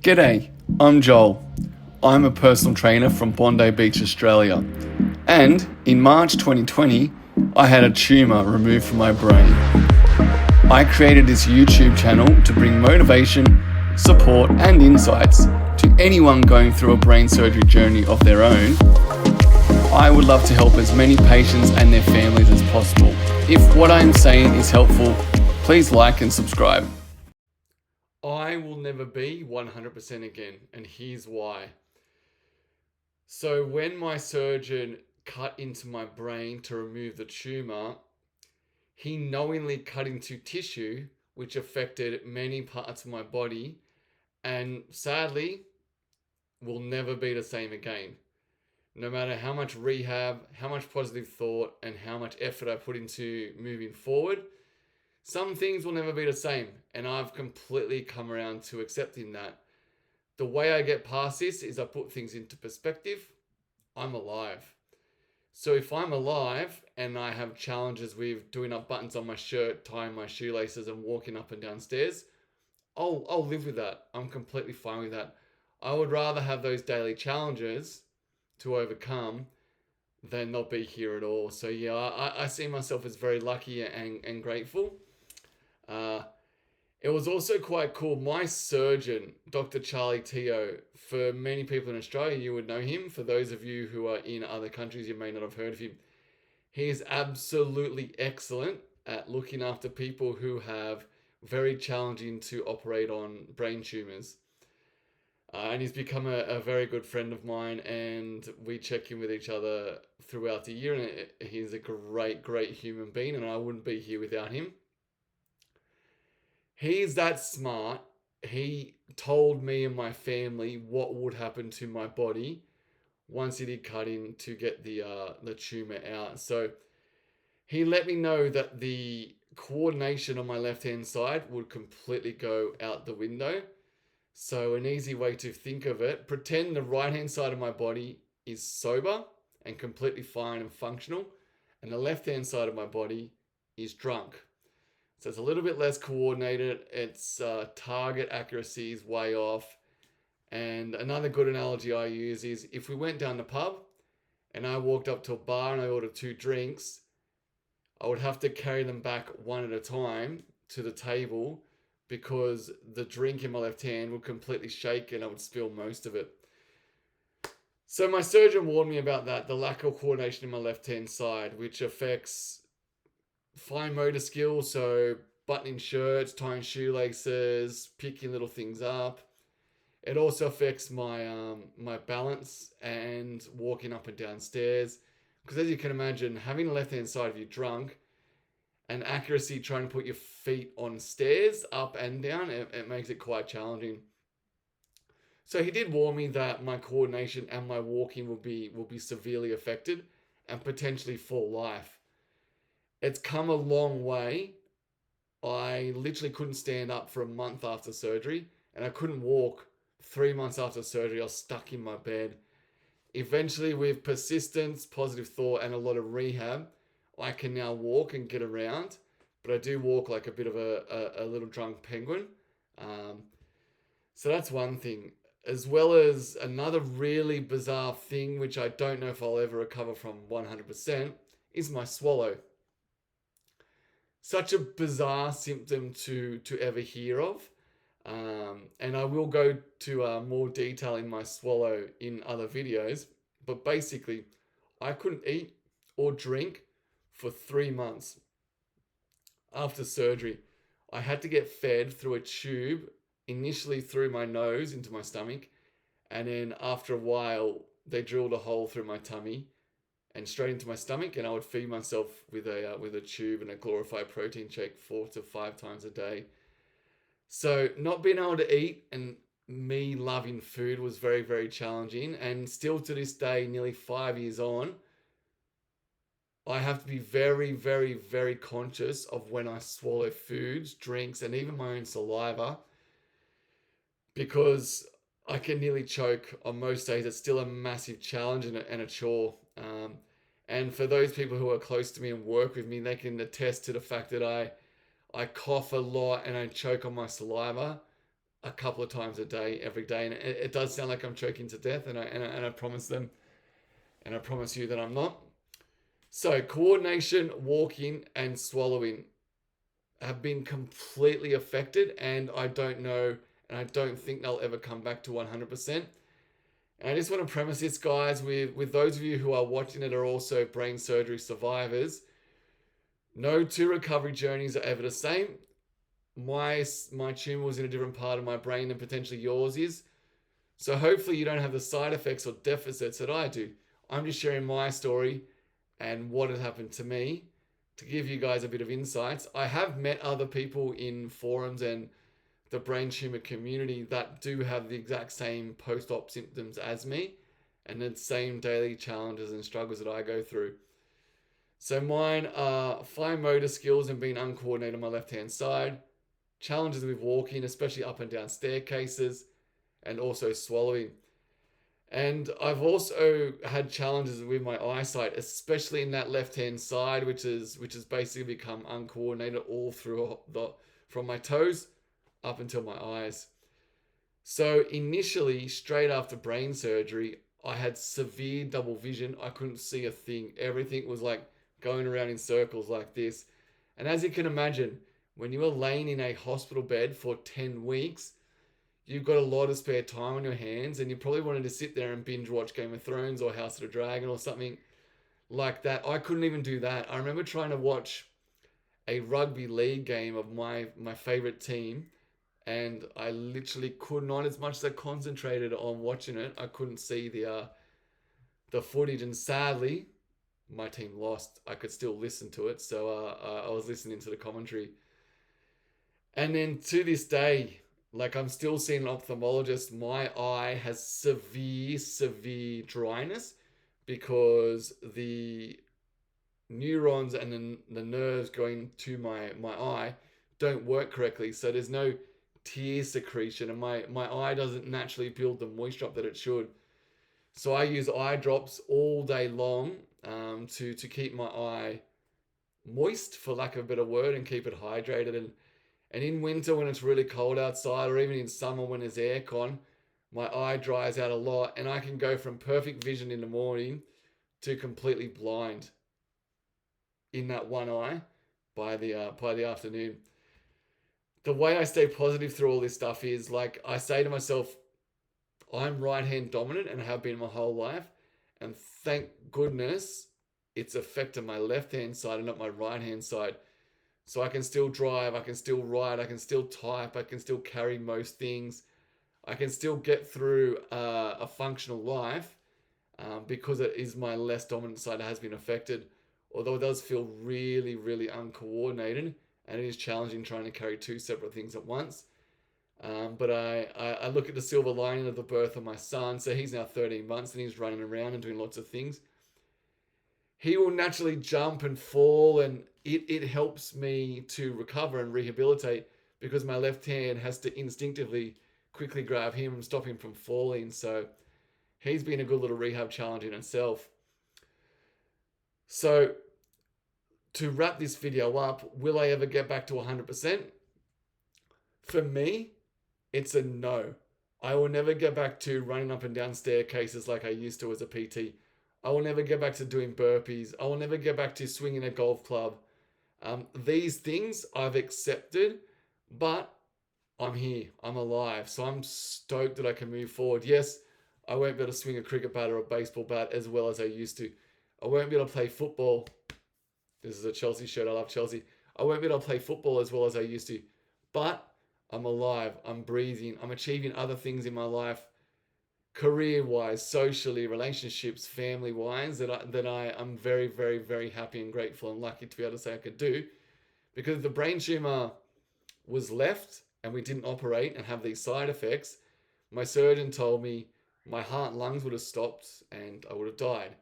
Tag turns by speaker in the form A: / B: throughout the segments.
A: G'day, I'm Joel. I'm a personal trainer from Bondi Beach, Australia. And in March 2020, I had a tumour removed from my brain. I created this YouTube channel to bring motivation, support, and insights to anyone going through a brain surgery journey of their own. I would love to help as many patients and their families as possible. If what I'm saying is helpful, please like and subscribe. I will never be 100% again, and here's why. So when my surgeon cut into my brain to remove the tumour, he knowingly cut into tissue which affected many parts of my body and sadly will never be the same again. No matter how much rehab, how much positive thought, and how much effort I put into moving forward, some things will never be the same, and I've completely come around to accepting that. The way I get past this is I put things into perspective. I'm alive. So if I'm alive and I have challenges with doing up buttons on my shirt, tying my shoelaces, and walking up and down stairs, I'll live with that. I'm completely fine with that. I would rather have those daily challenges to overcome than not be here at all. So yeah, I see myself as very lucky and grateful. Uh, it was also quite cool. My surgeon, Dr. Charlie Teo, for many people in Australia, you would know him. For those of you who are in other countries, you may not have heard of him. He is absolutely excellent at looking after people who have very challenging to operate on brain tumors. And he's become a very good friend of mine, and we check in with each other throughout the year. And he's a great human being, and I wouldn't be here without him. He's that smart. He told me and my family what would happen to my body once he did cut in to get the tumor out. So he let me know that the coordination on my left hand side would completely go out the window. So an easy way to think of it, pretend the right hand side of my body is sober and completely fine and functional, and the left hand side of my body is drunk. So it's a little bit less coordinated. Its target accuracy is way off. And another good analogy I use is if we went down the pub and I walked up to a bar and I ordered 2 drinks, I would have to carry them back one at a time to the table because the drink in my left hand would completely shake and I would spill most of it. So my surgeon warned me about that, the lack of coordination in my left hand side, which affects fine motor skills, so buttoning shirts, tying shoelaces, picking little things up. It also affects my balance and walking up and down stairs. Because as you can imagine, having the left hand side of you drunk and accuracy trying to put your feet on stairs up and down, it makes it quite challenging. So he did warn me that my coordination and my walking will be severely affected and potentially for life. It's come a long way. I literally couldn't stand up for a month after surgery, and I couldn't walk 3 months after surgery. I was stuck in my bed. Eventually, with persistence, positive thought, and a lot of rehab, I can now walk and get around, but I do walk like a bit of a little drunk penguin. So that's one thing. As well as another really bizarre thing, which I don't know if I'll ever recover from 100%, is my swallow. Such a bizarre symptom to ever hear of. And I will go to more detail in my swallow in other videos. But basically, I couldn't eat or drink for 3 months after surgery. I had to get fed through a tube, initially through my nose into my stomach. And then after a while, they drilled a hole through my tummy and straight into my stomach, and I would feed myself with a tube and a glorified protein shake 4 to 5 times a day. So not being able to eat and me loving food was very challenging, and still to this day, nearly 5 years on, I have to be very conscious of when I swallow foods, drinks, and even my own saliva, because I can nearly choke on most days. It's still a massive challenge and a chore. And for those people who are close to me and work with me, they can attest to the fact that I cough a lot and I choke on my saliva. a couple of times a day, every day. And it does sound like I'm choking to death, and I promise them, and I promise you that I'm not. So, coordination, walking, and swallowing have been completely affected, and I don't know, and I don't think they'll ever come back to 100%. And I just want to premise this, guys, with those of you who are watching it are also brain surgery survivors. No two recovery journeys are ever the same. My tumor was in a different part of my brain than potentially yours is. So hopefully you don't have the side effects or deficits that I do. I'm just sharing my story and what had happened to me to give you guys a bit of insights. I have met other people in forums and the brain tumor community that do have the exact same post-op symptoms as me and the same daily challenges and struggles that I go through. So mine are fine motor skills and being uncoordinated on my left-hand side, challenges with walking, especially up and down staircases, and also swallowing. And I've also had challenges with my eyesight, especially in that left-hand side, which has basically become uncoordinated all through from my toes up until my eyes. So initially, straight after brain surgery, I had severe double vision. I couldn't see a thing. Everything was like going around in circles like this. And as you can imagine, when you are laying in a hospital bed for 10 weeks, you've got a lot of spare time on your hands, and you probably wanted to sit there and binge watch Game of Thrones or House of the Dragon or something like that. I couldn't even do that. I remember trying to watch a rugby league game of my favorite team, and I literally could not, as much as I concentrated on watching it, I couldn't see the footage. And sadly, my team lost. I could still listen to it, so I was listening to the commentary. And then to this day, like, I'm still seeing an ophthalmologist. My eye has severe dryness because the neurons and the nerves going to my eye don't work correctly. So there's no tear secretion, and my eye doesn't naturally build the moisture up that it should. So I use eye drops all day long to keep my eye moist, for lack of a better word, and keep it hydrated. And in winter, when it's really cold outside, or even in summer when there's aircon, my eye dries out a lot, and I can go from perfect vision in the morning to completely blind in that one eye by the afternoon. The way I stay positive through all this stuff is, like, I say to myself, I'm right hand dominant and have been my whole life, and thank goodness it's affected my left hand side and not my right hand side. So I can still drive, I can still write, I can still type, I can still carry most things. I can still get through a functional life because it is my less dominant side that has been affected. Although it does feel really, really uncoordinated, and it is challenging trying to carry two separate things at once. But I look at the silver lining of the birth of my son. So he's now 13 months and he's running around and doing lots of things. He will naturally jump and fall, and it helps me to recover and rehabilitate because my left hand has to instinctively quickly grab him and stop him from falling. So he's been a good little rehab challenge in itself. So to wrap this video up, will I ever get back to 100%? For me, it's a no. I will never get back to running up and down staircases like I used to as a PT. I will never get back to doing burpees. I will never get back to swinging a golf club. These things I've accepted, but I'm here. I'm alive. So I'm stoked that I can move forward. Yes, I won't be able to swing a cricket bat or a baseball bat as well as I used to. I won't be able to play football. This is a Chelsea shirt. I love Chelsea. I won't be able to play football as well as I used to. But I'm alive. I'm breathing. I'm achieving other things in my life, career-wise, socially, relationships, family-wise, that I'm very, very, very happy and grateful and lucky to be able to say I could do. Because if the brain tumor was left and we didn't operate and have these side effects, my surgeon told me my heart and lungs would have stopped and I would have died.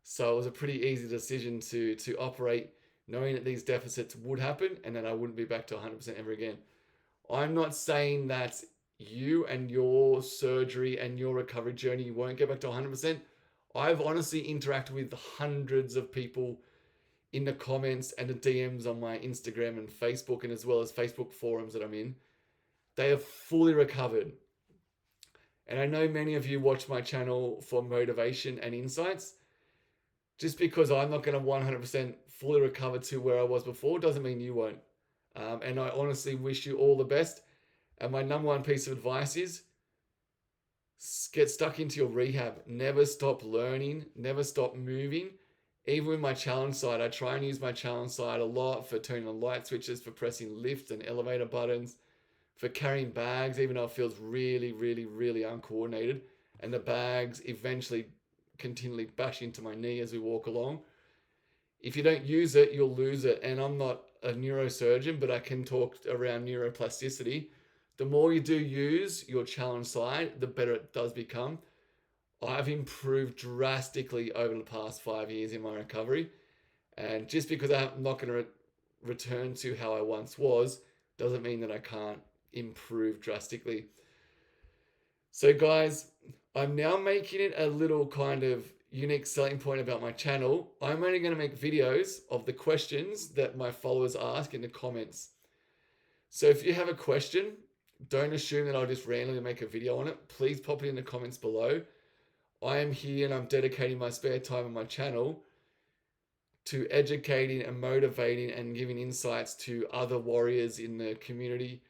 A: So it was a pretty easy decision to operate, knowing that these deficits would happen and that I wouldn't be back to 100% ever again. I'm not saying that you and your surgery and your recovery journey, you won't get back to 100%. I've honestly interacted with hundreds of people in the comments and the DMs on my Instagram and Facebook, and as well as Facebook forums that I'm in. They are fully recovered. And I know many of you watch my channel for motivation and insights. Just because I'm not going to 100% fully recover to where I was before doesn't mean you won't. And I honestly wish you all the best. And my number one piece of advice is get stuck into your rehab. Never stop learning, never stop moving. Even with my challenge side, I try and use my challenge side a lot for turning on light switches, for pressing lift and elevator buttons, for carrying bags, even though it feels really, really, really uncoordinated. And the bags eventually continually bash into my knee as we walk along. If you don't use it, you'll lose it. And I'm not a neurosurgeon, but I can talk around neuroplasticity. The more you do use your challenge side, the better it does become. I've improved drastically over the past 5 years in my recovery. And just because I'm not going to return to how I once was, doesn't mean that I can't improve drastically. So, guys, I'm now making it a little kind of unique selling point about my channel. I'm only going to make videos of the questions that my followers ask in the comments. So if you have a question, don't assume that I'll just randomly make a video on it. Please pop it in the comments below. I am here and I'm dedicating my spare time on my channel to educating and motivating and giving insights to other warriors in the community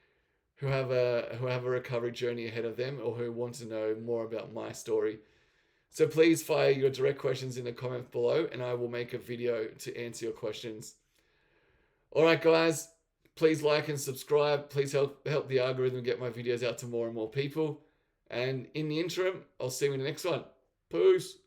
A: who have a recovery journey ahead of them, or who want to know more about my story. So please fire your direct questions in the comments below and I will make a video to answer your questions. All right, guys, please like and subscribe. Please help the algorithm get my videos out to more and more people. And in the interim, I'll see you in the next one. Peace.